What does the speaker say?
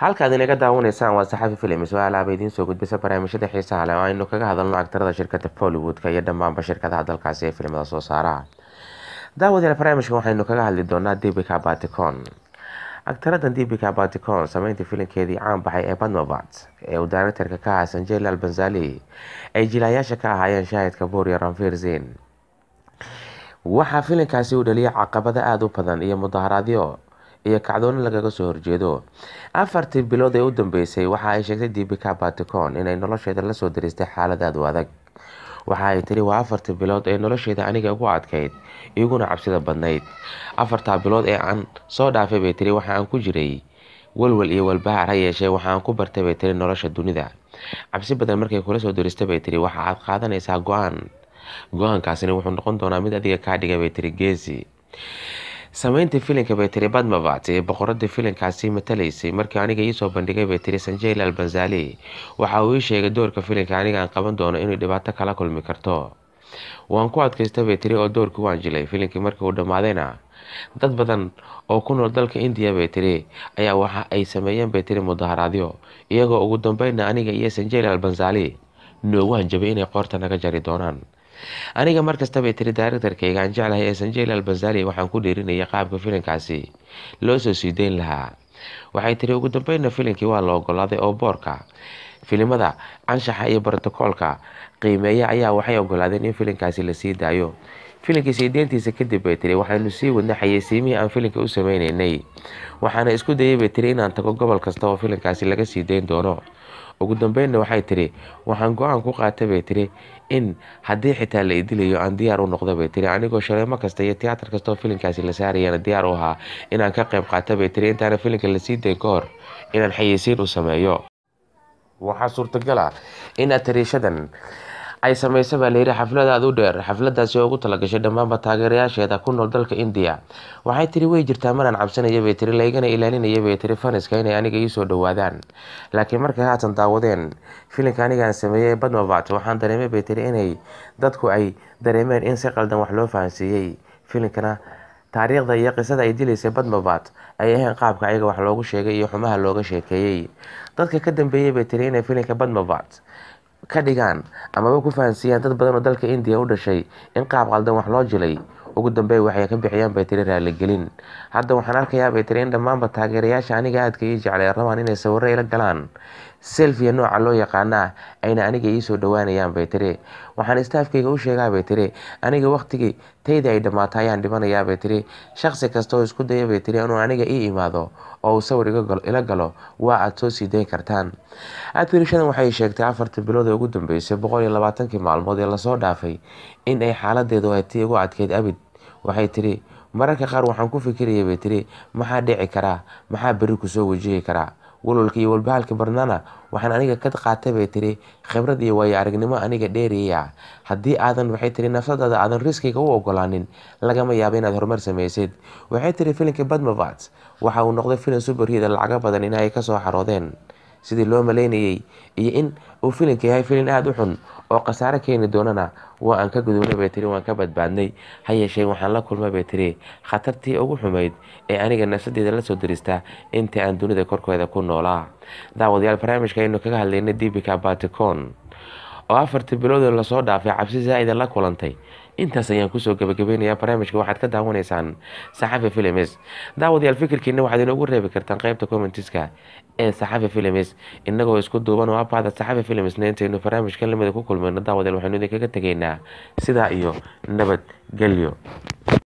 halkaad inaga daawanaysaan waa Saxafi Films oo alaaba idiin soo gudbisa barnaamijyada xiisaha leh oo aynu kaga hadalno actarada shirkadda Bollywood-ka iyo dhammaanba shirkadaha dalkaasi ee filimada soo saara. Daawadayaal, barnaamijkan waxaynu kaga hadli doonaa Deepika Padukone. Actaradan Deepika Padukone sameyntii filimkeedii caan baxay ee Padmavat ee uu director-ka ka ahaa Sanjay Leela Bhansali ay jilayaasha ka ahaayeen Shahid Kapoor iyo Ranveer Singh. Waxaa filimkaasi u dhaliyay caqabado aad u badan iyo mudaharaadyo iyo kacdoon lagaga soo horjeedo. 4 bilood ee u dambeysay waxa ay sheegtay Deepika Padukone inay nolosheeda la soo diristay xaalad aad u adag. Waxa ay tiri waa 4 bilood ee nolosheeda aniga ugu adkayd iguna cabsida badnayd. 4 bilood ee aan soo dhaafay bay tiri waxa aan ku jiray walwal iyo walbahaar ha yeeshee waxa aan ku bartay bay tiri nolosha dunida. Cabsi badan markay kula soo diristay bay tiri waxa aad qaadanaysaa go'aankaasina wuxuu noqon doonaa mid adiga kaa dhigay bay tiri geesi. Sameyntii filimka bay tiri Padmavat ee boqoradda filimkaasi matalaysay markii aniga ii soo bandhigay bay tiri Sanjay Leela Bhansali waxa uu ii sheegay doorka filimka aniga aan qaban doono inuu dhibaato kala kulmi karto. Waan ku adkaystay bay tiri oo doorkii waan jilay. Filimkii markii uu dhammaadayna dad badan oo ku nool dalka India bay tiri ayaa waxa ay sameeyeen bay tiri mudaharaadyo iyagoo ugu dambeynna aniga iyo Sanjay Leela Bhansali noogu hanjabay inay qoorta naga jari doonaan. Aniga markasta bay tiri director-kayga aan jeclahay ee Sanjay Leela Bhansali waxaan ku dhiirinayay qaabka filimkaasi loo soo sii dayn lahaa. Waxay tiri ugu dambeynna filimkii waa la ogolaaday oo boorka filimada anshaxa iyo borotokoolka qiimeeya ayaa waxay ogolaadeen in filimkaasi la sii daayo. Filimkii sii deyntiisa kadib bay tiri waxaynu sii wadnay xayeysiimihii aan filimka u sameynaynay. Waxaana isku dayay bay tiri inaan tago gobol kasta oo filimkaasi laga sii dayn doono. Ugu dambeynna waxay tiri waxaan go'aan ku qaatay bay tiri in haddii xitaa la idilayo aan diyaar u noqdo bay tiri anigoo shaleemo kasta iyo tiyaatar kasta oo filimkaasi la saarayana diyaar u ahaa inaan ka qayb qaato bay tiri intaana filimka la sii dayn ka hor inaan xayeysiin u sameeyo. Waxaa suurtagal ah in atariishadan ay samayso baa layidhi xaflad aad u dheer. Xafladaasi oo ugu talagashay dhammaanba taageerayaasheeda ku nool dalka India. Waxay tiri way jirtaa maraan cabsanaya bay tiri laygana ilaalinaya bay tiri faniska inay aniga ii soo dhawaadaan. Laakiin markay haatan daawadeen filimka aniga aan sameeyay Padmavat waxaan dareemay bay tiri inay dadku ay dareemeen in si qaldan wax loo fahansiiyey. Filimkana taariikhda iyo qisada ay dilaysay Padmavat ay ahayn qaabka ayaga wax loogu sheegay iyo xumaha looga sheekeeyay. Dadka ka dambeeyay bay tiri inay filimka Padmavat ka dhigaan amaba ku fahansiiyaan dad badan oo dalka India u dhashay in qaab qaldan wax loo jilay. Ugu dambeyn waxay ka bixiyaan bay tiri raali gelin. Hadda waxaan arkayaa bay tiri in dhammaanba taageerayaasha aniga aadka ii jeclay rabaan inay sawirro ila galaan selfie nooca loo yaqaana ayna aniga ii soo dhawaanayaan bay tiri. Waxaan staafkayga u sheegaa bay tiri aniga waqtigii tayda ay dhammaatay ayaan dhimanayaa bay tiri. Shakhsi kasta oo isku daya bay tiri inuu aniga ii imaado oo uu sawir ila galo waa aad soo sii dayn kartaan. Atariishadan waxay sheegtay 4 bilood ee ugu dambeysay 120 maalmood ee lasoo dhaafay in ay xaaladeedu ay tii ugu adkayd abid. Waxay tiri mararka qaar waxaan ku fikirayay bay tiri maxaa dhici karaa, maxaa berri ku soo wajihi karaa. Walwalka iyo walbahaarka barnaana waxaan aniga ka qaatay bay tiri khibrad iyo waayo aragnimo aniga dheeriyay. Haddii aadan waxay tiri nafsadaada aadan riskiga u ogolaanin lagama yaabo inaad horumar samaysid. Waxay tiri filimka Padmavat waxa uu noqday filim superhero lacag badan in ay ka soo xaroodeen sidii loo maleynayay iyo in uu filimka yahay filim aad u xun oo khasaare keeni doonana waa aan ka gudubnay bay tiri waan ka badbaadnay. Ha yeeshee waxaan la kulmay bay tiri khatartii ugu xumayd ee aniga nafsadeeda la soo dirista intii aan dunida korkeeda ku noolaa. Daawadayaal, barnaamijka aynu kaga hadlaynay Deepika Padukone oo 4 bilood oo lasoo dhaafay cabsi zaa'id la kulantay. intaas ayaan kusoo gabagabeynayaa barnaamijka. waxaad ka daawanaysaan Saxafi Films. Daawadayaal, fikirkiina waxaad inoogu reebi kartaan qaybta commentiska ee Saxafi Films inagoo isku duuban oo abada Saxafi Films intaynu barnaamijkan lamida ku kulmayno. Daawadayaal, waxaynu idinkaga tegaynaa sidaa iyo nabad gelyo.